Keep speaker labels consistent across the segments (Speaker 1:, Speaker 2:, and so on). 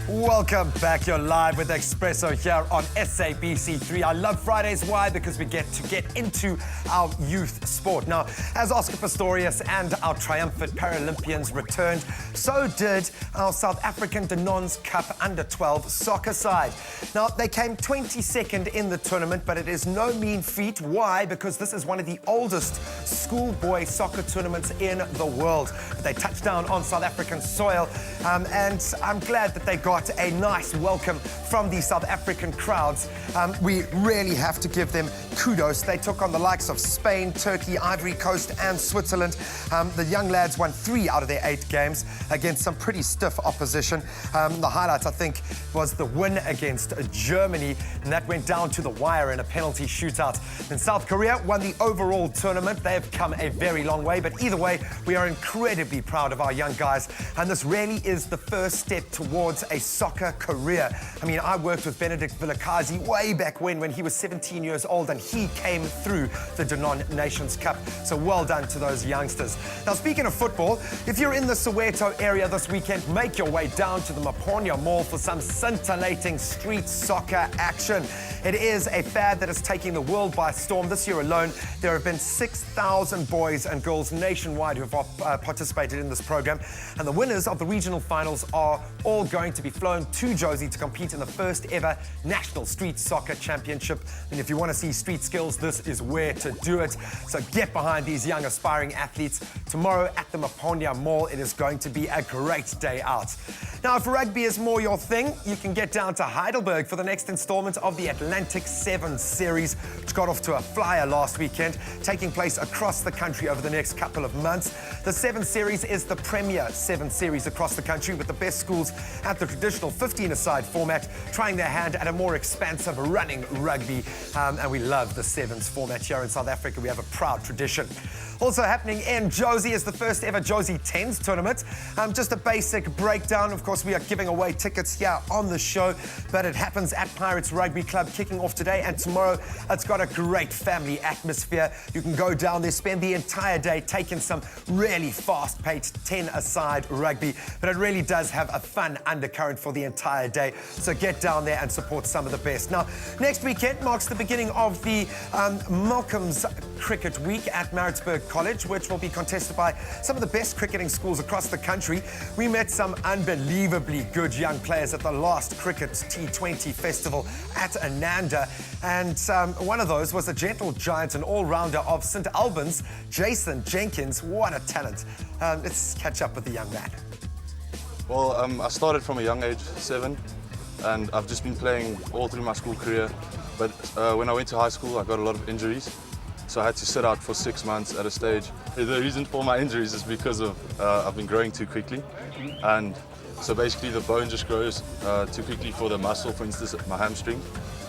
Speaker 1: Welcome back. You're live with Expresso here on SABC3. I love Fridays. Why? Because we get to get into our youth sport. Now, as Oscar Pistorius and our triumphant Paralympians returned, so did our South African Danon's Cup Under-12 soccer side. Now, they came 22nd in the tournament, but it is no mean feat. Why? Because this is one of the oldest schoolboy soccer tournaments in the world. They touched down on South African soil, and I'm glad that they got a nice welcome from the South African crowds. We really have to give them kudos. They took on the likes of Spain, Turkey, Ivory Coast and Switzerland. The young lads won 3 out of their 8 games against some pretty stiff opposition. The highlight, I think, was the win against Germany, and that went down to the wire in a penalty shootout. And South Korea won the overall tournament. They have come a very long way, but either way, we are incredibly proud of our young guys, and this really is the first step towards a soccer career. I mean, I worked with Benedict Vilakazi way back when he was 17 years old, and he came through the Danon Nations Cup. So well done to those youngsters. Now, speaking of football, if you're in the Soweto area this weekend, make your way down to the Maponya Mall for some scintillating street soccer action. It is a fad that is taking the world by storm. This year alone, there have been 6,000 boys and girls nationwide who have participated in this program, and the winners of the regional finals are all going to be flown to Jozi to compete in the first ever National Street Soccer Championship. And if you want to see street skills, this is where to do it. So get behind these young aspiring athletes. Tomorrow at the Maponya Mall, it is going to be a great day out. Now, if rugby is more your thing, you can get down to Heidelberg for the next installment of the Atlantic 7 series, which got off to a flyer last weekend, taking place across the country over the next couple of months. The 7 series is the premier 7 series across the country, with the best schools at the traditional 15-a-side format trying their hand at a more expansive running rugby. And we love the 7s format here in South Africa. We have a proud tradition. Also happening in Jozi is the first ever Jozi 10s tournament. Just a basic breakdown. Of course, we are giving away tickets here on the show, but it happens at Pirates Rugby Club, kicking off today and tomorrow. It's got a great family atmosphere. You can go down there, spend the entire day taking some really fast-paced 10-a-side rugby, but it really does have a fun undercurrent for the entire day. So get down there and support some of the best. Now, next weekend marks the beginning of the Malcolm's Cricket Week at Maritzburg College, which will be contested by some of the best cricketing schools across the country. We met some unbelievably good young players at the last Cricket T20 Festival at Ananda, and one of those was a gentle giant and all-rounder of St Albans, Jason Jenkins. What a talent. Let's catch up with the young man.
Speaker 2: Well, I started from a young age, 7, and I've just been playing all through my school career. But when I went to high school, I got a lot of injuries, so I had to sit out for 6 months at a stage. The reason for my injuries is because of I've been growing too quickly, and so basically the bone just grows too quickly for the muscle, for instance, my hamstring,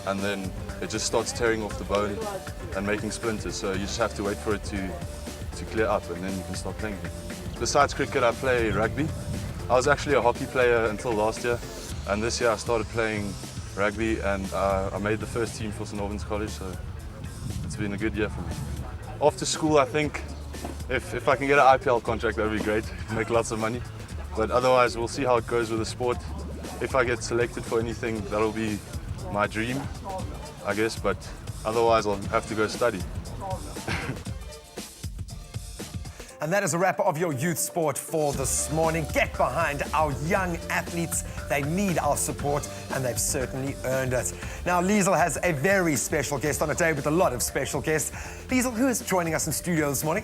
Speaker 2: and then it just starts tearing off the bone and making splinters. So you just have to wait for it to clear up, and then you can start playing again. Besides cricket, I play rugby. I was actually a hockey player until last year, and this year I started playing rugby, and I made the first team for St Albans College, so it's been a good year for me. After school, I think if I can get an IPL contract, that would be great, make lots of money. But otherwise, we'll see how it goes with the sport. If I get selected for anything, that'll be my dream, I guess, but otherwise I'll have to go study.
Speaker 1: And that is a wrap of your youth sport for this morning. Get behind our young athletes. They need our support, and they've certainly earned it. Now, Liesel has a very special guest on a day with a lot of special guests. Liesel, who is joining us in studio this morning?